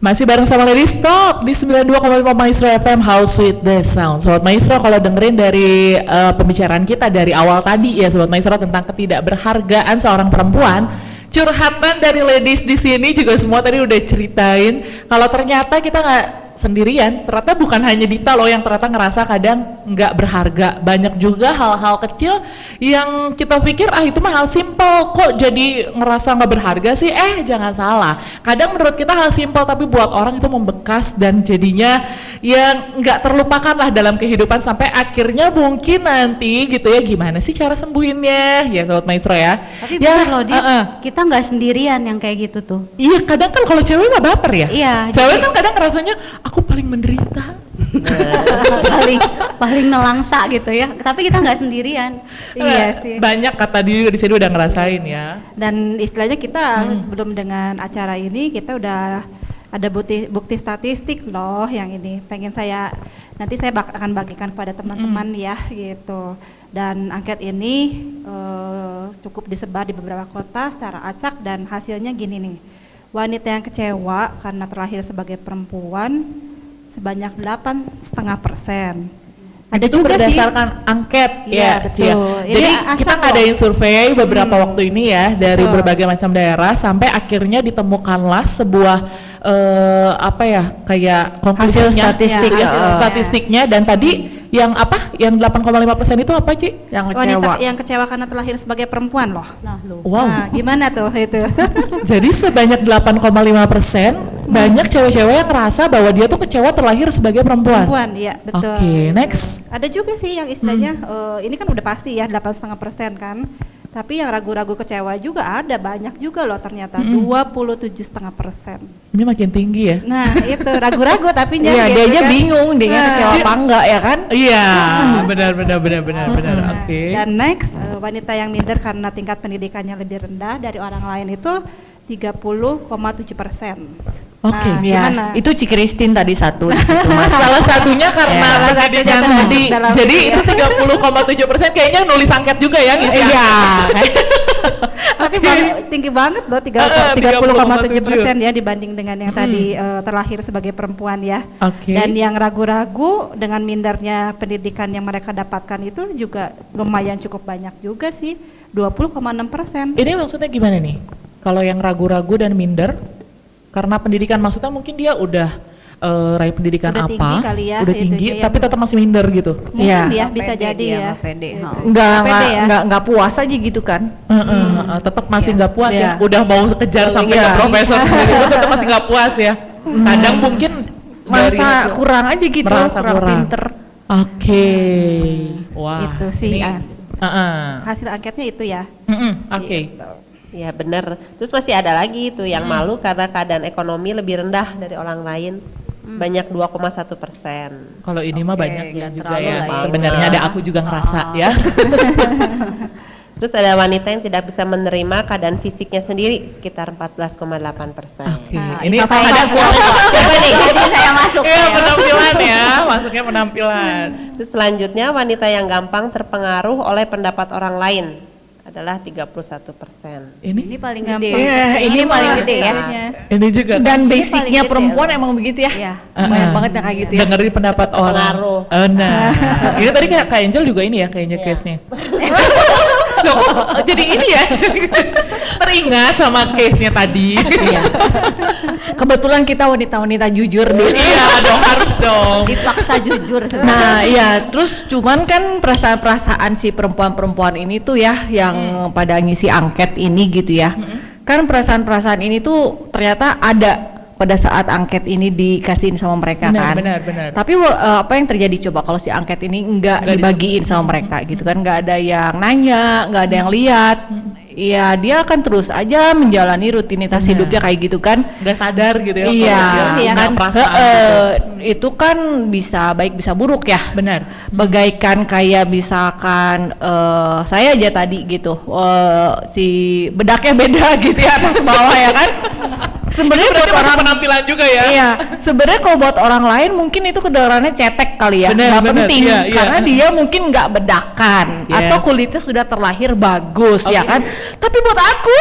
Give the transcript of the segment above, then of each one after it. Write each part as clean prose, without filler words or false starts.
Masih bareng sama Ladies Talk di 92,5 Maestro FM, How Sweet the Sound. Sobat Maestro, kalau dengerin dari pembicaraan kita dari awal tadi ya Sobat Maestro tentang ketidakberhargaan seorang perempuan, curhatan dari ladies di sini juga semua tadi udah ceritain kalau ternyata kita nggak sendirian, ternyata bukan hanya Dita loh yang ternyata ngerasa kadang nggak berharga. Banyak juga hal-hal kecil yang kita pikir itu mah hal simpel, kok jadi ngerasa nggak berharga sih. Jangan salah, kadang menurut kita hal simpel tapi buat orang itu membekas dan jadinya yang nggak terlupakan lah dalam kehidupan sampai akhirnya mungkin nanti gitu ya, gimana sih cara sembuhinnya ya Sobat Maestro ya. Tapi ya, benar loh Dit, kita nggak sendirian yang kayak gitu tuh. Iya, kadang kan kalau cewek nggak baper ya. Iya, cewek kan kadang rasanya aku paling menderita, paling nelangsa gitu ya. Tapi kita nggak sendirian. Iya sih. Banyak kata di sini udah ngerasain ya. Dan istilahnya kita sebelum dengan acara ini kita udah ada bukti statistik loh yang ini. Nanti saya akan bagikan kepada teman-teman ya gitu. Dan angket ini cukup disebar di beberapa kota secara acak dan hasilnya gini nih. Wanita yang kecewa karena terlahir sebagai perempuan sebanyak 8,5%. Ada itu juga berdasarkan sih angket ya, betul. Ya. Jadi kita ngadain survei beberapa waktu ini ya dari Betul. berbagai macam daerah sampai akhirnya ditemukanlah sebuah kayak konklusinya, Hasil statistik statistiknya. Dan tadi yang 8,5% itu apa Ci? Yang wanita yang kecewa karena terlahir sebagai perempuan loh. Wow. Nah, gimana tuh itu? Jadi sebanyak 8,5% banyak cewek-cewek yang ngerasa bahwa dia tuh kecewa terlahir sebagai perempuan. Iya betul. Oke, next. Ada juga sih yang istilahnya ini kan udah pasti ya 8,5% kan. Tapi yang ragu-ragu kecewa juga ada, banyak juga loh ternyata 27,5%. Ini makin tinggi ya? Nah itu ragu-ragu tapi Iya, dia aja bingung dia kecewa apa enggak ya kan? Iya, benar. Oke. Dan next, wanita yang minder karena tingkat pendidikannya lebih rendah dari orang lain itu 30,7%. Oke, gimana? Itu Ci Christine tadi satu di situ, Mas. Salah satunya karena pendidikan tadi. Jadi itu 30,7% kayaknya nulis angket juga ya ngisi angket. Iya. Tapi tinggi banget loh 30,7% ya dibanding dengan yang tadi terlahir sebagai perempuan ya. Oke. Dan yang ragu-ragu dengan mindernya pendidikan yang mereka dapatkan itu juga lumayan cukup banyak juga sih, 20,6%. Ini maksudnya gimana nih? Kalau yang ragu-ragu dan minder karena pendidikan, maksudnya mungkin dia udah raih pendidikan Udah apa, tinggi kali ya, udah tinggi itunya ya. tapi tetap masih minder gitu. Mungkin ya bisa jadi ya. Nggak puas aja gitu kan? Tetap masih nggak puas ya. Iya. Udah mau kejar sampai ke profesor sendiri itu tetap masih nggak puas ya. Kadang mungkin Merasa kurang aja gitu, merasa kurang. pinter. Oke. Wah. Itu sih ini, hasil angketnya itu ya. Oke. Gitu. Ya benar. Terus masih ada lagi itu yang malu karena keadaan ekonomi lebih rendah dari orang lain. Banyak 2,1%. Kalau ini mah banyak ya nggak juga terlalu ya. lah ya. Sebenarnya ada aku juga ngerasa ya. Terus ada wanita yang tidak bisa menerima keadaan fisiknya sendiri sekitar 14,8%. Oke. Nah, Ini itu ada Siapa nih? Jadi saya masuk. ya penampilan ya, masuknya penampilan. Terus selanjutnya wanita yang gampang terpengaruh oleh pendapat orang lain adalah 31%. Ini paling gede. Gampang. Iya, ini paling gede ya. Ini juga Dan Iya, basicnya ya. perempuan emang begitu ya. Iya. Banyak banget yang kayak gitu ya. dengerin pendapat orang. Nah, ini tadi kayak Kak Angel juga ini ya, kayaknya case-nya. Loh, kok jadi ini ya? Teringat sama case-nya tadi. Iya. Kebetulan kita wanita-wanita jujur deh. Iya dong, harus dong. Dipaksa jujur. Nah, iya, terus cuman kan perasaan-perasaan si perempuan-perempuan ini tuh ya yang pada ngisi angket ini gitu ya. Kan perasaan-perasaan ini tuh ternyata ada pada saat angket ini dikasihin sama mereka kan. Benar. Tapi apa yang terjadi coba kalau si angket ini enggak dibagiin sama mereka gitu kan, enggak ada yang nanya, enggak ada yang lihat. Iya, dia akan terus aja menjalani rutinitas hidupnya kayak gitu kan. Gak sadar gitu ya. Iya, kan perasaan itu kan bisa baik bisa buruk ya. Benar. Bagaikan kayak misalkan saya aja tadi gitu, si bedaknya beda gitu ya atas bawah ya kan. Sebenarnya buat orang penampilan juga ya. Iya, sebenarnya kalau buat orang lain mungkin itu kedengarannya cetek kali ya, nggak penting karena dia mungkin nggak bedakan atau kulitnya sudah terlahir bagus ya kan. Tapi buat aku,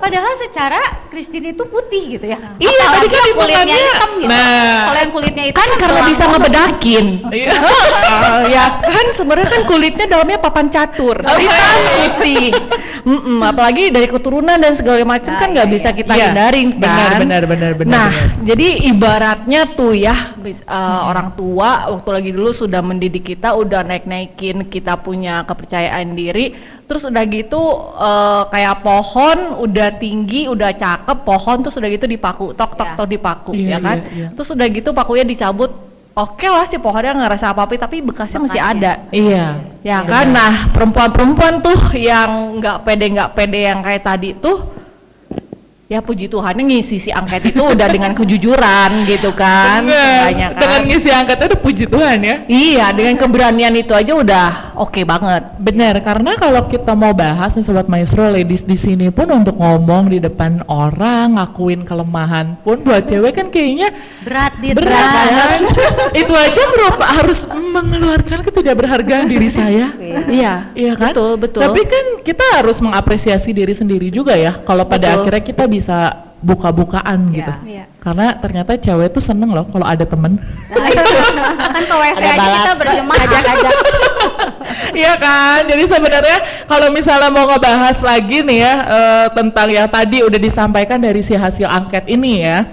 Padahal secara Christine itu putih gitu ya. Iya, tadi kan kulitnya hitungannya- hitam gitu. Nah. Kalau yang kulitnya itu Kan karena bisa ngebedakin. Iya. Ya kan sebenarnya kan kulitnya dalamnya papan catur, hitam putih. Apalagi dari keturunan dan segala macam kan nggak bisa kita Iya, hindarin kan. benar. Nah, jadi ibaratnya tuh ya orang tua waktu lagi dulu sudah mendidik kita, udah naik-naikin kita punya kepercayaan diri. Terus udah gitu kayak pohon udah tinggi, udah cakep, pohon terus udah gitu dipaku, tok dipaku, Iya, ya kan. iya. Terus udah gitu pakunya dicabut. Oke lah si pohonnya nggak rasa apa-apa, tapi bekasnya masih ada. Iya. Ya kan, nah perempuan-perempuan tuh yang nggak pede yang kayak tadi tuh, ya puji Tuhan ngisi si angket itu udah dengan kejujuran gitu kan, Bener. kan. Dengan ngisi angkatnya udah puji Tuhan ya. Iya, dengan keberanian itu aja udah oke banget. Benar, karena kalau kita mau bahas nih Sobat Maestro, ladies di sini pun untuk ngomong di depan orang, ngakuin kelemahan pun buat cewek kan kayaknya berat berat kan? Itu aja harus mengeluarkan ketidakberhargaan diri saya. Iya, Iya kan? betul. Tapi kan kita harus mengapresiasi diri sendiri juga ya. Kalau pada Betul. akhirnya kita bisa buka-bukaan gitu. Iya. Karena ternyata cewek tuh seneng loh kalau ada temen. Kan ke WC aja kita berjemaah. Iya kan, jadi sebenarnya kalau misalnya mau ngebahas lagi nih ya tentang yang tadi udah disampaikan dari si hasil angket ini ya,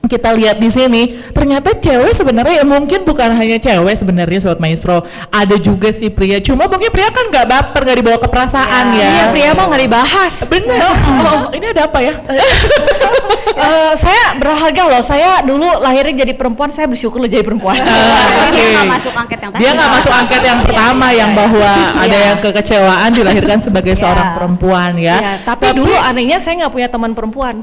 kita lihat di sini ternyata cewek sebenarnya ya mungkin bukan hanya cewek sebenarnya Sobat Maestro, ada juga si pria. Cuma mungkin pria kan nggak baper, nggak dibawa ke perasaan ya. Iya, pria mah nggak dibahas. Bener. Oh, ini ada apa ya? Saya berharga loh. Saya dulu lahirnya jadi perempuan, saya bersyukur loh jadi perempuan. Dia Oke. nggak masuk angket yang tadi. Dia nggak masuk angket yang pertama yang bahwa ada yang kekecewaan dilahirkan sebagai seorang perempuan ya. Iya, tapi dulu anehnya saya nggak punya teman perempuan.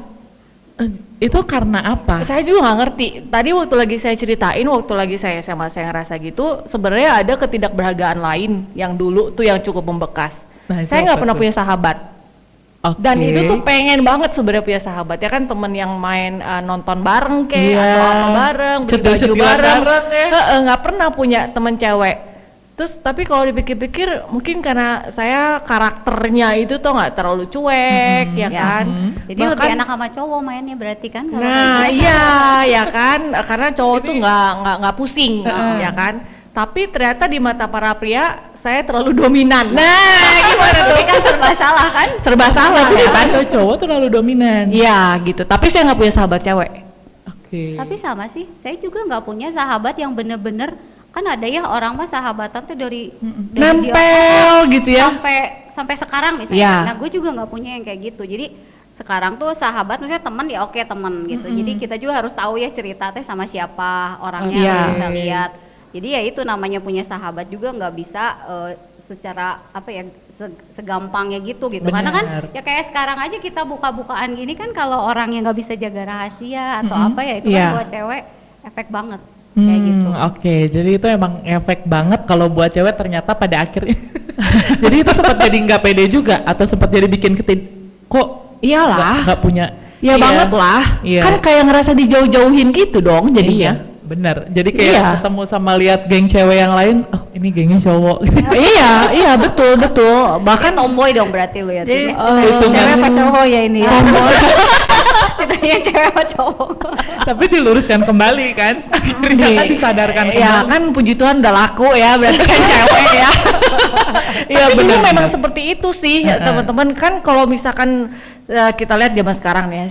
Itu karena apa? Saya juga nggak ngerti. Tadi waktu lagi saya ceritain, waktu lagi saya SMA saya ngerasa gitu, sebenarnya ada ketidakberhargaan lain yang dulu tuh yang cukup membekas. Nah, itu Saya nggak apa pernah tuh? punya sahabat. Oke. Dan itu tuh pengen banget sebenarnya punya sahabat ya kan, temen yang main nonton bareng kayak Iya. atau apa bareng, beli baju Cetil-cetilan bareng. bareng ya. Nggak pernah punya temen cewek. Terus tapi kalau dipikir-pikir mungkin karena saya karakternya itu tuh nggak terlalu cuek ya kan. Jadi lebih Bahkan- enak sama cowok mainnya berarti kan kalau Nah kayak gitu. iya ya kan, karena cowok tuh nggak pusing ya kan. Tapi ternyata di mata para pria saya terlalu dominan. Nah gimana tuh? Tapi kan serba salah kan? Serba salah Tapi ya kan? atau cowok terlalu dominan. Iya gitu. Tapi saya nggak punya sahabat cewek. Oke. Tapi sama sih, saya juga nggak punya sahabat yang bener-bener, kan ada ya orang mah sahabatan tuh dari dia Nempel gitu ya. sampai sekarang misalnya. Iya. Nah gue juga nggak punya yang kayak gitu. Jadi sekarang tuh sahabat maksudnya teman ya oke teman gitu. Jadi kita juga harus tahu ya cerita teh sama siapa orangnya, Iya. harus bisa lihat. Jadi ya itu namanya punya sahabat juga nggak bisa secara apa ya segampangnya gitu. Karena kan Benar. ya kayak sekarang aja kita buka-bukaan gini kan, kalau orang yang nggak bisa jaga rahasia atau apa ya itu Iya. kan buat cewek efek banget kayak gitu. Oke, jadi itu emang efek banget kalau buat cewek ternyata pada akhirnya. Jadi itu sempat jadi nggak pede juga atau sempat jadi bikin kok Iyalah. nggak punya. Ya Iya. banget lah. Iya. Kan kayak ngerasa dijauh-jauhin gitu dong jadinya. Iya, benar. Jadi kayak Iya. ketemu sama lihat geng cewek yang lain, oh ini gengnya cowok. Iya betul. Bahkan tomboy dong berarti lu ya. Jadi hitungan- cewek apa cowok ya ini ya? Ditanya cewek apa cowok. Tapi diluruskan kembali kan, akhirnya kan disadarkan Ya kembali. kan puji Tuhan udah laku ya, berarti kan cewek ya. Iya, Tapi dulu benar, memang benar. seperti itu sih teman-teman. Kan kalau misalkan kita lihat zaman sekarang nih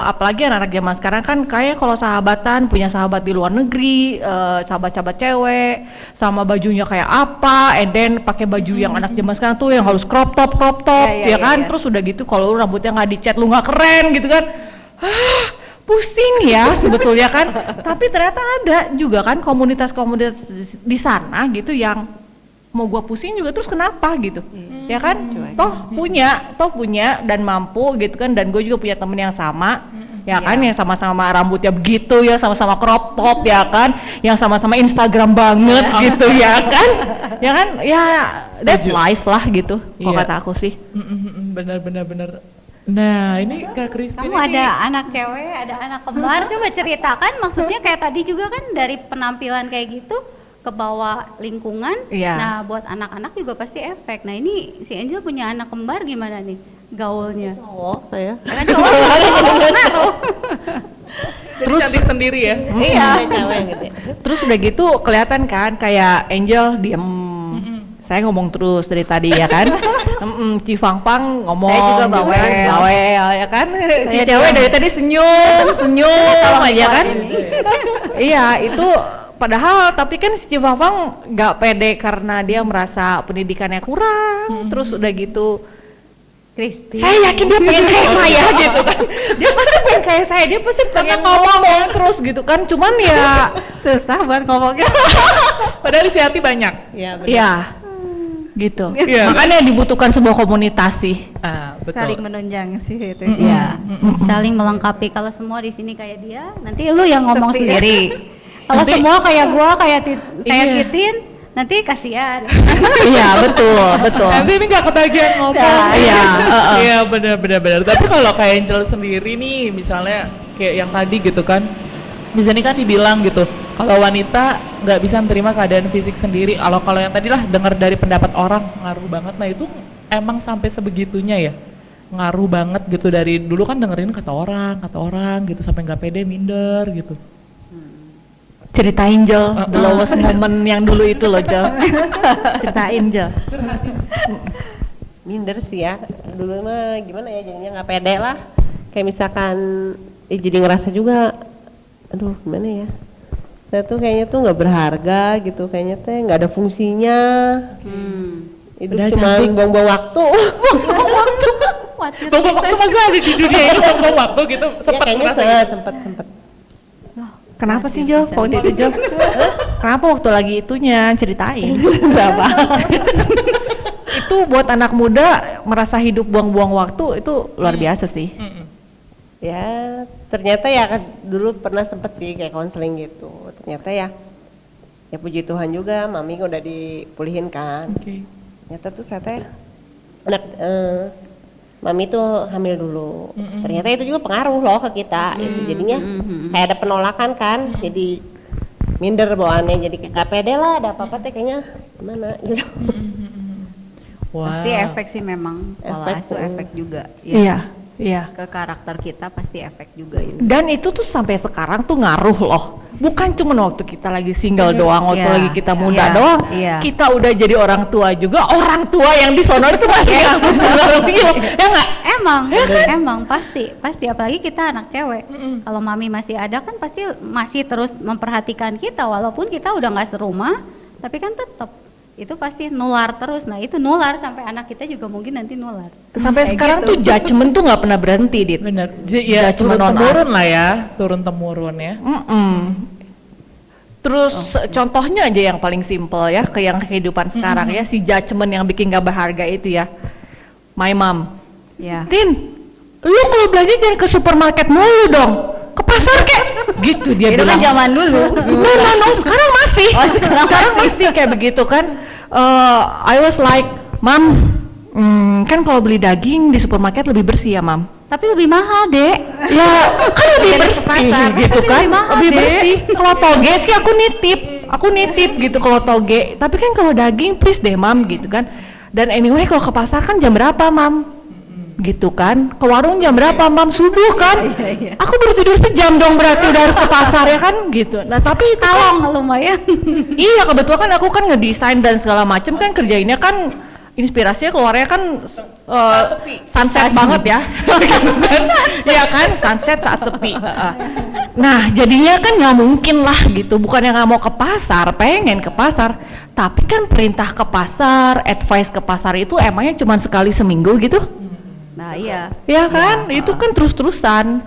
apalagi anak-anak zaman sekarang kan kayak kalau sahabatan punya sahabat di luar negeri, sahabat-sahabat cewek sama bajunya kayak apa, and then pakai baju yang anak zaman sekarang tuh yang harus crop top Iya, ya kan. iya. Terus udah gitu kalau lu rambutnya nggak dicat lu nggak keren gitu kan. Pusing ya sebetulnya kan. Tapi ternyata ada juga kan komunitas-komunitas di sana gitu yang mau gua pusing juga terus kenapa gitu. Ya kan? Toh punya dan mampu gitu kan, dan gue juga punya temen yang sama. Ya kan, yang sama-sama rambutnya begitu ya, sama-sama crop top ya kan, yang sama-sama Instagram banget gitu ya kan. Ya kan? Ya that's Setuju. life lah gitu. Kalau Iya. kata aku sih. Benar. Nah ini Kak Christine Kamu ini- ada anak cewek, ada anak kembar, coba ceritakan maksudnya kayak tadi juga kan dari penampilan kayak gitu ke bawah lingkungan. Iya. Nah, buat anak-anak juga pasti efek. Nah, ini si Angel punya anak kembar gimana nih? gaulnya. Cowok saya. Ya kan cowok juga jadi ngaruh. Terus cantik sendiri ya. Iya, cewek gitu. Terus udah gitu kelihatan kan kayak Angel diem. Saya ngomong terus dari tadi ya kan. Cifang Pang ngomong. Saya juga bawel. Bawel ya kan. Si cewek dari tadi senyum aja kan. Iya, itu padahal tapi kan si Cifang Pang nggak pede karena dia merasa pendidikannya kurang. Terus udah gitu Kristi. saya yakin dia pengen kayak saya gitu kan. Dia pasti pengen kayak saya, dia pasti pengen ngomong terus gitu kan. Cuman ya Susah buat ngomongnya. Padahal isi hati banyak. Iya, benar. ya gitu. Iya. Makanya dibutuhkan sebuah komunitas sih. Betul. Saling menunjang sih itu. Iya, saling melengkapi. Kalau semua di sini kayak dia, nanti lu yang ngomong Sepi ya. sendiri. Kalau Nanti- semua kayak gua, kayak Iya. Titin, nanti kasihan. Iya, betul. Nanti ini nggak ketagihan ngomong. Nah, iya, Iya benar. Tapi kalau kayak Angel sendiri nih, misalnya kayak yang tadi gitu kan, di sini kan dibilang gitu, kalau wanita nggak bisa menerima keadaan fisik sendiri. Kalau yang tadi lah dengar dari pendapat orang ngaruh banget. Nah itu emang sampai sebegitunya ya, ngaruh banget gitu dari dulu kan dengerin kata orang gitu sampai nggak pede minder gitu. Ceritain Jel, the lowest moment yang dulu itu loh Jel. Ceritain Jel. Minder sih ya. Dulu mah gimana ya jadinya nggak pede lah. Kayak misalkan jadi ngerasa juga, aduh gimana ya. Saya tuh kayaknya tuh nggak berharga gitu, kayaknya tuh nggak ada fungsinya. Itu Padahal cuma cantik. buang-buang waktu. Bapak waktu masa ada di dunia ini bapak waktu gitu Ya, sempat kayaknya ngerasa gitu. sempet. Kenapa sih Jel? Waktu itu Jel? Kenapa waktu lagi itunya ceritain? Berapa? Itu buat anak muda merasa hidup buang-buang waktu itu luar biasa sih. Ya ternyata ya dulu pernah sempet sih kayak konseling gitu. Ternyata ya puji Tuhan juga mami udah dipulihin kan. Oke. Ternyata tuh saya teh anak mami tuh hamil dulu. Ternyata itu juga pengaruh loh ke kita gitu. Jadinya kayak ada penolakan kan. Jadi minder bawaannya, jadi kayak pede lah, ada apa-apa teh kayaknya gimana gitu. Wah. Pasti efek sih memang. Pola Efek, asuh efek juga. Iya. Ke karakter kita pasti efek juga itu. Dan itu tuh sampai sekarang tuh ngaruh loh. Bukan cuma waktu kita lagi single doang, waktu Iya, lagi kita muda iya, doang. iya. Kita udah jadi orang tua juga, orang tua yang di sono itu masih mempengaruhi loh. Ya nggak? Emang pasti apalagi kita anak cewek. Kalau mami masih ada kan pasti masih terus memperhatikan kita walaupun kita udah nggak serumah, tapi kan tetap itu pasti nular terus. Nah itu nular sampai anak kita juga mungkin nanti nular. Sampai Kayak sekarang gitu. tuh judgement tuh nggak pernah berhenti, Dit. Bener. Ya cuma turun non-as. temurun lah ya, turun temurun ya. Terus contohnya aja yang paling simple ya, ke yang kehidupan sekarang ya, si judgement yang bikin gak berharga itu ya. My mom, Ya. Tin, lu kalau belanja jangan ke supermarket mulu dong, ke pasar kek. Gitu dia Itu kan bilang. zaman dulu. No, sekarang masih. Sekarang masih kayak begitu kan. I was like, Mam, kan kalau beli daging di supermarket lebih bersih ya, Mam. Tapi lebih mahal, Dek. Ya kan lebih bersih pasar, gitu tapi kan, lebih mahal, lebih Dek. bersih. Kalau toge sih aku nitip gitu kalau toge. Tapi kan kalau daging please deh Mam gitu kan. Dan anyway kalau ke pasar kan jam berapa Mam? Gitu kan. Ke warung jam berapa Mam? Subuh kan. Aku baru tidur sejam dong berarti udah harus ke pasar ya kan gitu. Nah tapi itu kan, Lumayan. iya kebetulan kan aku kan ngedesain dan segala macem kan kerjainnya kan inspirasinya keluarnya kan sunset banget ya. Gitu kan. Iya kan sunset saat sepi. Nah jadinya kan nggak mungkin lah gitu, bukannya nggak mau ke pasar, pengen ke pasar, tapi kan perintah ke pasar, advice ke pasar itu emangnya cuma sekali seminggu gitu. Nah iya. Ya kan, itu kan terus-terusan.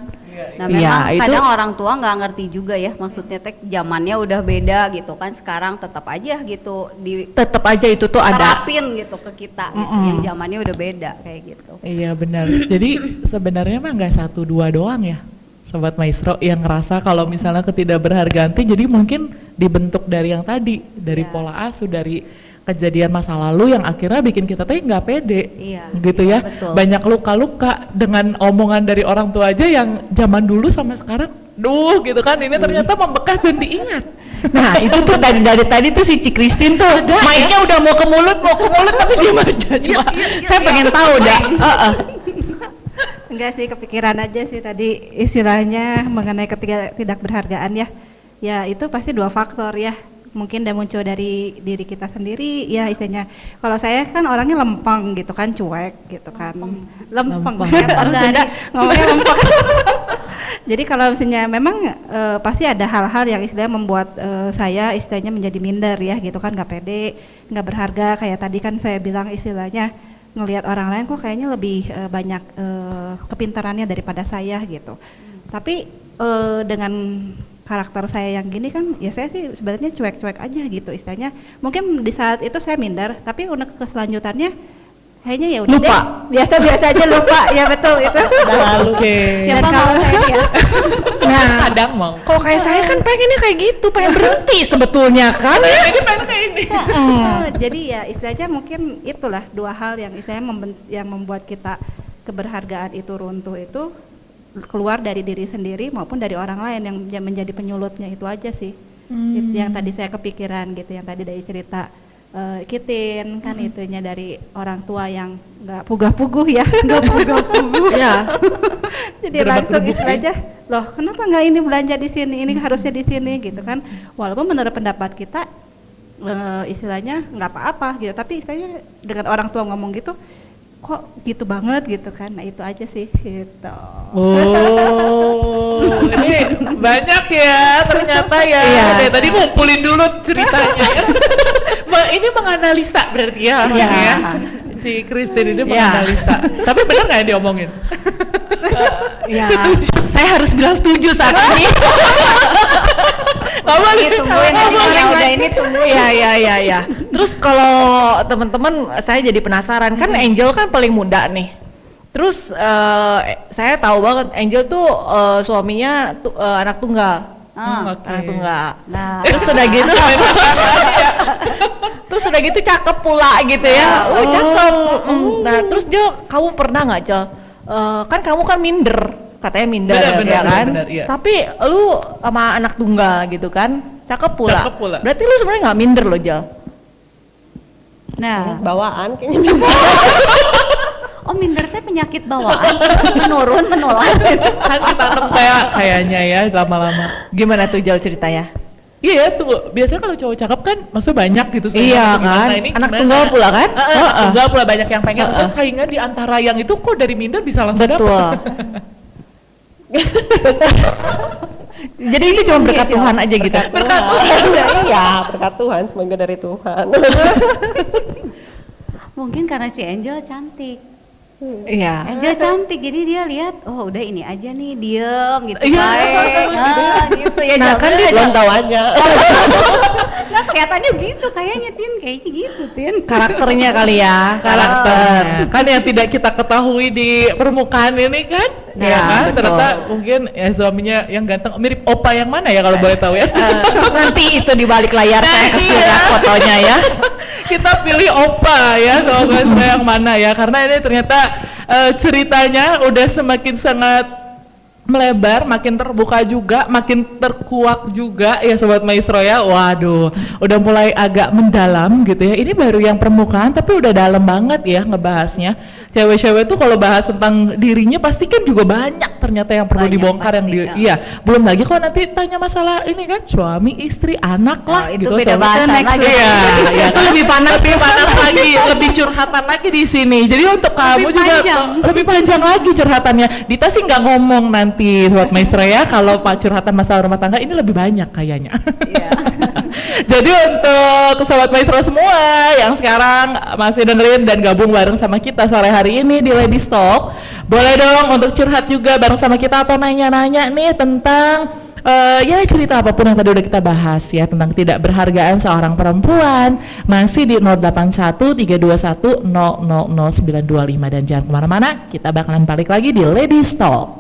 Nah Iya, memang itu- kadang orang tua nggak ngerti juga ya, maksudnya zamannya udah beda gitu kan, sekarang tetap aja gitu Tetap aja itu tuh ada. diterapin gitu ke kita gitu, yang zamannya udah beda kayak gitu. Iya benar. Jadi sebenarnya mah nggak 1-2 doang ya, Sobat Maestro yang ngerasa kalau misalnya ketidakberhargaan itu jadi mungkin dibentuk dari yang tadi, dari pola asuh, dari kejadian masa lalu yang akhirnya bikin kita tuh nggak pede, Iya, gitu iya, ya. betul. Banyak luka-luka dengan omongan dari orang tua aja yang zaman dulu sama sekarang, gitu kan, ini ternyata membekas dan diingat. Nah itu tuh dari tadi tuh si Ci Christine tuh mic-nya udah mau ke mulut tapi diam aja cuma saya pengen tahu dah. Enggak sih, kepikiran aja sih tadi istilahnya mengenai ketidakberhargaan ya. Ya itu pasti dua faktor ya. Mungkin dia muncul dari diri kita sendiri ya istilahnya. Kalau saya kan orangnya lempeng gitu kan, cuek gitu kan. Lempeng. Orang Sunda ngomongnya lempeng. Jadi kalau misalnya memang pasti ada hal-hal yang istilahnya membuat saya istilahnya menjadi minder ya gitu kan, nggak pede, nggak berharga. Kayak tadi kan saya bilang istilahnya ngelihat orang lain kok kayaknya lebih banyak kepintarannya daripada saya gitu. Tapi dengan karakter saya yang gini kan ya saya sih sebenarnya cuek-cuek aja gitu istilahnya. Mungkin di saat itu saya minder, tapi untuk keselanjutannya kayaknya ya udah Lupa. biasa-biasa aja lupa. Ya betul itu. Lalu Siapa Dan mau kalau- saya ya? Nah, kadang mau. kalau kayak saya kan pengennya kayak gitu, pengen berhenti sebetulnya kan. Ini pengen kayak ini. Jadi ya istilahnya mungkin itulah dua hal yang istilahnya yang membuat kita keberhargaan itu runtuh itu keluar dari diri sendiri maupun dari orang lain yang menjadi penyulutnya itu aja sih. Itu yang tadi saya kepikiran gitu, yang tadi dari cerita Kitin kan itunya dari orang tua yang nggak pugah-puguh ya, nggak pugah-puguh. Ya. Jadi Berbak langsung berbuk istilahnya, loh kenapa nggak ini belanja di sini, ini harusnya di sini gitu kan. Walaupun menurut pendapat kita istilahnya nggak apa-apa gitu, tapi istilahnya dengan orang tua ngomong gitu, kok gitu banget gitu kan. Nah itu aja sih gitu. Oh, ini banyak ya ternyata ya. Iya. Dari tadi ngumpulin dulu ceritanya ya. Ini menganalisa berarti ya. Iya. Ya. Si Christine ini Iya. menganalisa. Tapi benar nggak yang diomongin? Ya, saya harus bilang setuju saat ini. Ngomong Tungguin tadi yang udah ini tungguin. Iya. Terus kalau teman-teman saya jadi penasaran, kan Angel kan paling muda nih. Terus saya tahu banget Angel tuh suaminya anak tunggal. Oke. Anak tunggal. Nah, Terus udah gitu terus udah gitu cakep pula gitu ya. Oh, cakep. Nah, terus Jel, kamu pernah nggak Jel? Kan kamu kan minder, katanya minder Benar, ya kan? benar, iya. Tapi lu sama anak tunggal gitu kan, cakep pula. Cakep pula. Berarti lu sebenarnya nggak minder loh Jel. nah, Bawaan kayaknya. oh minder teh penyakit bawaan, menurun, menular. Kan kita kayaknya ya lama-lama. Gimana tuh Jel ceritanya? Iya tuh, biasanya kalau cowok cakep kan maksudnya banyak gitu. Iya Gimana, kan? ini Anak gimana? tunggal pula kan? Anak tunggal pula banyak yang pengen. Terus saingan di antara yang itu kok dari minder bisa langsung Betul. dapet. Jadi itu cuma berkat Tuhan aja gitu. Berkat Tuhan. Iya, berkat Tuhan, semoga dari Tuhan. Mungkin karena si Angel cantik. Iya. Angel cantik, jadi dia lihat, oh udah ini aja nih, diem gitu. Iya. baik. Nah, gitu ya. Nah, kan dia Belum tahu aja. Nggak kelihatannya gitu, kayaknya kayaknya gitu Tin. Karakternya kali ya, karakter. Kan yang tidak kita ketahui di permukaan ini kan, Nah, ya kan? betul. Ternyata mungkin ya suaminya yang ganteng mirip opa yang mana ya kalau boleh tahu ya? Nanti itu di balik layar saya kasih iya. lihat fotonya ya. Kita pilih opa ya, semoga yang mana ya? Karena ini ternyata ceritanya udah semakin sangat melebar, makin terbuka juga, makin terkuak juga ya Sobat Maestro ya. Waduh, udah mulai agak mendalam gitu ya. Ini baru yang permukaan tapi udah dalam banget ya ngebahasnya. Cewek-cewek tuh kalau bahas tentang dirinya pasti kan juga banyak ternyata yang perlu Banyak, dibongkar yang pasti, ya. iya. Belum lagi kalau nanti tanya masalah ini kan suami, istri, anak lah Oh, itu gitu. beda Sobat. bahasan Next lagi. Iya, iya. Itu lebih panas. Lebih panas lagi, lebih curhatan lagi di sini. Jadi untuk kamu Lebih juga panjang. lebih panjang lagi curhatannya. Dita sih nggak ngomong nanti Sobat Maestro ya kalau pak curhatan masalah rumah tangga ini lebih banyak kayaknya. Iya. Jadi untuk Sobat Maestro semua yang sekarang masih dengerin dan gabung bareng sama kita sore hari ini di Ladies Talk, boleh dong untuk curhat juga bareng sama kita atau nanya-nanya nih tentang ya cerita apapun yang tadi udah kita bahas ya tentang tidak berhargaan seorang perempuan, masih di 081321000925 dan jangan kemana-mana, kita bakalan balik lagi di Ladies Talk.